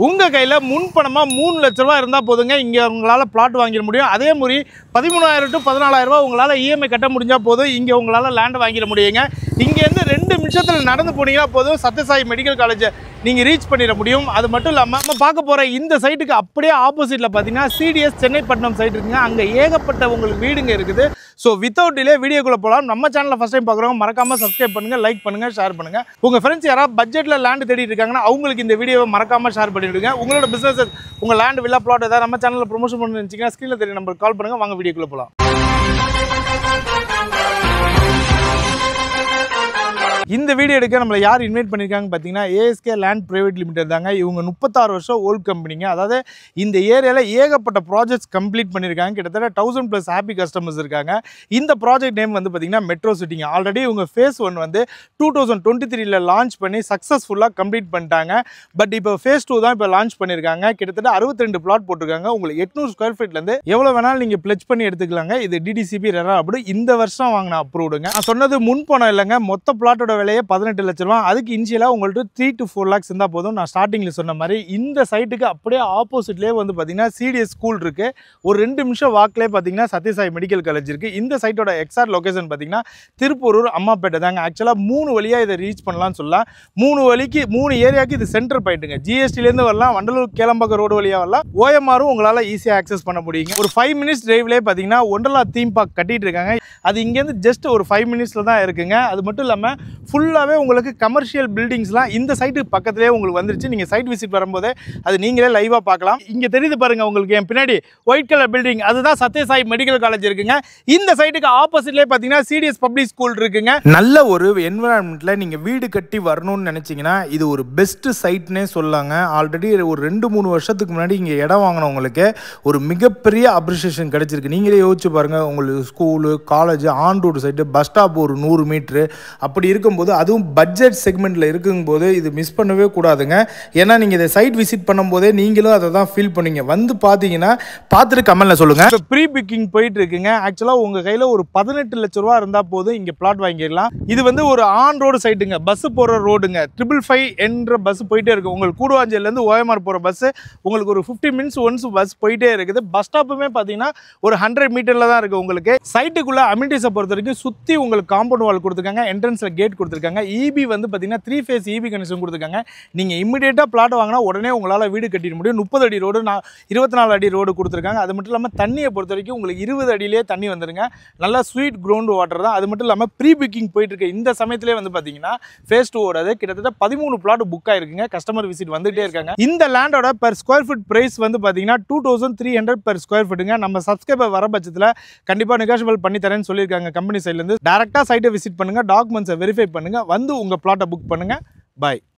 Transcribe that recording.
உங்கள் கையில் முன்பணமாக 3 லட்ச ரூபா இருந்தால் போதுங்க இங்கே உங்களால் பிளாட் வாங்கிட முடியும். அதே மாதிரி 13,000 to 14,000 உங்களால் இஎம்ஐ கட்ட முடிஞ்சால் போதும் இங்கே உங்களால் லேண்ட் வாங்கிட முடியுங்க. இங்கேருந்து 2 நிமிஷத்தில் நடந்து போனீங்கன்னா போதும் சத்யசாய் மெடிக்கல் காலேஜை நீங்கள் ரீச் பண்ணிட முடியும். அது மட்டும் இல்லாமல் நம்ம பார்க்க போகிற இந்த சைட்டுக்கு அப்படியே ஆப்போசிட்டில் பார்த்தீங்கன்னா சிடிஎஸ் சென்னைப்பட்டினம் சைட் இருக்குங்க. அங்கே ஏகப்பட்ட உங்களுக்கு வீடுங்க இருக்குது. ஸோ வித்தவுட் டிலே வீடியோக்குள்ளே போகலாம். நம்ம சேனலில் ஃபஸ்ட் டைம் பார்க்குறவங்க மறக்காமல் சப்ஸ்கிரைப் பண்ணுங்கள், லைக் பண்ணுங்கள், ஷேர் பண்ணுங்கள். உங்கள் ஃப்ரெண்ட்ஸ் யாராவது பட்ஜெட்டில் லேண்ட் தேடிட்டு இருக்காங்கன்னா அவங்களுக்கு இந்த வீடியோவை மறக்காமல் ஷேர் பண்ணிவிடுங்க. உங்களோட பிஸ்னஸ் உங்கள் லேண்ட் வில்லா பிளாட் ஏதாவது நம்ம சேனலில் ப்ரொமோஷன் பண்ணி நினச்சிங்கன்னா ஸ்க்ரீனில் தெரிய நம்பருக்கு கால் பண்ணுங்கள். வாங்க வீடியோக்குள்ளே போகலாம். இந்த வீடியோ எடுக்க நம்மளை யார் இன்வைட் பண்ணியிருக்காங்க பார்த்தீங்கன்னா ஏஎஸ்கே லேண்ட் பிரைவேட் லிமிடெட் தாங்க. இவங்க 36 வருஷம் ஓல்டு கம்பெனிங்க. அதாவது இந்த ஏரியாவில் ஏகப்பட்ட ப்ராஜெக்ட்ஸ் கம்ப்ளீட் பண்ணியிருக்காங்க. கிட்டத்தட்ட 1000+ ஹாப்பி கஸ்டமர்ஸ் இருக்காங்க. இந்த ப்ராஜெக்ட் நேம் வந்து பார்த்தீங்கன்னா மெட்ரோ சிட்டிங்க. ஆல்ரெடி இவங்க ஃபேஸ் 1 வந்து 2023 லான்ச் பண்ணி சக்ஸஸ்ஃபுல்லாக கம்ப்ளீட் பண்ணிட்டாங்க. பட் இப்போ ஃபேஸ் 2 தான் இப்போ லான்ச் பண்ணியிருக்காங்க. கிட்டத்தட்ட 62 பிளாட் போட்டிருக்காங்க. உங்களுக்கு 800 ஸ்கொயர் ஃபீட்லேருந்து எவ்வளோ வேணாலும் நீங்கள் பிளெச் பண்ணி எடுத்துக்கலாங்க. இது டிடிசிபி ரெரா அப்படி இந்த வருஷம் வாங்கின அப்ரூவ்டுங்க. நான் சொன்னது முன்பணம் இல்லைங்க. மொத்த பிளாட்டோட விலையே 18 லட்ச ரூபா. அதுக்கு இனிஷியலாக உங்கள்கிட்ட 3 to 4 lakhs இருந்தால் போதும். நான் ஸ்டார்டிங்கில் சொன்ன மாதிரி இந்த சைட்டுக்கு அப்படியே ஆப்போசிட்லேயே வந்து பார்த்தீங்கன்னா சிடிஎஸ் ஸ்கூல் இருக்குது. ஒரு 2 நிமிஷம் வாக்கிலே பார்த்தீங்கன்னா சத்யசாய் மெடிக்கல் காலேஜ் இருக்குது. இந்த சைட்டோட எக்ஸாக்ட் லொக்கேஷன் பார்த்தீங்கன்னா திருப்பூர் அம்மாப்பேட்டை தாங்க. ஆக்சுவலாக 3 வழியாக இதை ரீச் பண்ணலாம்னு சொல்லலாம். 3 ஏரியாவுக்கு இது சென்டர் பாயிண்ட்டுங்க. ஜிஎஸ்டிலேருந்து வரலாம், வண்டலூர் கேளம்பாக்கம் ரோடு வழியாக வரலாம், ஓஎம்ஆரும் உங்களால் ஈஸியாக ஆக்சஸ் பண்ண முடியுங்க. ஒரு 5 minutes டிரைவ்லேயே பார்த்தீங்கன்னா ஒண்டர்லா தீம் பார்க் கட்டிட்டு இருக்காங்க. அது இங்கேருந்து ஜஸ்ட் ஒரு 5 minutesல தான் இருக்குங்க. அது மட்டும் இல்லாமல் ஃபுல்லாகவே உங்களுக்கு கமர்ஷியல் பில்டிங்ஸ்லாம் இந்த சைட்டுக்கு பக்கத்துலேயே உங்களுக்கு வந்துருச்சு. நீங்கள் சைட் விசிட் வரும்போதே அது நீங்களே லைவாக பார்க்கலாம். இங்கே தெரியுது பாருங்கள் உங்களுக்கு என் பின்னாடி ஒயிட் கலர் பில்டிங், அதுதான் சத்யசாய் மெடிக்கல் காலேஜ் இருக்குங்க. இந்த சைட்டுக்கு ஆப்போசிட்லேயே பார்த்தீங்கன்னா சிடிஎஸ் பப்ளிக் ஸ்கூல் இருக்குங்க. நல்ல ஒரு என்விரான்மெண்ட்டில் நீங்கள் வீடு கட்டி வரணும்னு நினச்சிங்கன்னா இது ஒரு பெஸ்ட்டு சைட்னே சொல்லாங்க. ஆல்ரெடி ஒரு 2-3 வருஷத்துக்கு முன்னாடி இங்கே இடம் வாங்கினவங்களுக்கு ஒரு மிகப்பெரிய அப்ரிசியேஷன் கிடச்சிருக்கு. நீங்களே யோசிச்சு பாருங்கள். உங்களுக்கு school, college, on road side, bus stop ஒரு 100 மீட்ரு அப்படி இருக்கும்போது, அதுவும் பட்ஜெட் செக்மெண்ட்டில் இருக்கும்போது இது மிஸ் பண்ணவே கூடாதுங்க. ஏன்னா நீங்கள் இதை சைட் விசிட் பண்ணும்போதே நீங்களும் அதை தான் ஃபீல் பண்ணுவீங்க. வந்து பார்த்தீங்கன்னா பார்த்துட்டு கமெண்ட்டில் சொல்லுங்கள். இப்போ ப்ரீ புக்கிங் போயிட்டு இருக்குங்க. ஆக்சுவலாக உங்கள் கையில் ஒரு 18 லட்ச ரூபா இருந்தால் போதும் இங்கே பிளாட் வாங்கிடலாம். இது வந்து ஒரு ஆன் ரோடு சைட்டுங்க. பஸ்ஸு போகிற ரோடுங்க. 555 என்ற பஸ் போயிட்டே இருக்குது. உங்களுக்கு கூடுவாஞ்சேரிலேருந்து ஓஎம்ஆர் போகிற பஸ்ஸு உங்களுக்கு ஒரு 15 minutes ஒன்ஸ் பஸ் போயிட்டே இருக்குது. பஸ் ஸ்டாப்புமே பார்த்தீங்கன்னா ஒரு 100 மீட்டரில் தான் இருக்குது. உங்களுக்கு சைட்டுக்குள்ளே அமினிட்டிஸை பொறுத்த வரைக்கும் சுற்றி உங்களுக்கு காம்பவுண்ட் வால் கொடுத்துருக்காங்க, என்ட்ரன்ஸில் கேட் கொடுத்துருக்காங்க. இபி வந்து பார்த்தீங்கன்னா 3 phase இபி கனெக்ஷன் கொடுத்துருக்காங்க. நீங்கள் இம்மிடியேட்டாக பிளாட் வாங்கினா உடனே உங்களால் வீடு கட்டிட முடியும். 30 அடி ரோடு, 24 அடி ரோடு கொடுத்துருக்காங்க. அது மட்டும் இல்லாமல் தண்ணியை பொறுத்த வரைக்கும் உங்களுக்கு 20 அடியிலே தண்ணி வந்துருங்க. நல்லா ஸ்வீட் கிரவுண்ட் வாட்டர் தான். அது மட்டும் இல்லாமல் ப்ரீ புக்கிங் போயிட்டு இருக்கு. இந்த சமயத்திலே வந்து பார்த்தீங்கன்னா ஃபேஸ் 2 ஓடாது. கிட்டத்தட்ட 13 பிளாட் புக் ஆயிருக்குங்க. கஸ்டமர் விசிட் வந்துகிட்டே இருக்காங்க. இந்த லேண்டோட பெர் ஸ்கொயர் ஃபீட் பிரைஸ் வந்து பார்த்தீங்கன்னா 2300 பெர் ஸ்கொயர் ஃபீட்டுங்க. நம்ம சப்ஸ்கிரைபர் வர பட்சத்தில் கண்டிப்பாக நெகோஷியபிள் பண்ணி தரேன்னு சொல்லியிருக்காங்க கம்பெனி சைட்லேருந்து. டேரெக்டாக சைட்டை விசிட் பண்ணுங்கள், டாக்குமெண்ட்ஸை வெரிஃபை பண்ணுங்கள், வந்து உங்கள் பிளாட்டை புக் பண்ணுங்கள். பாய்.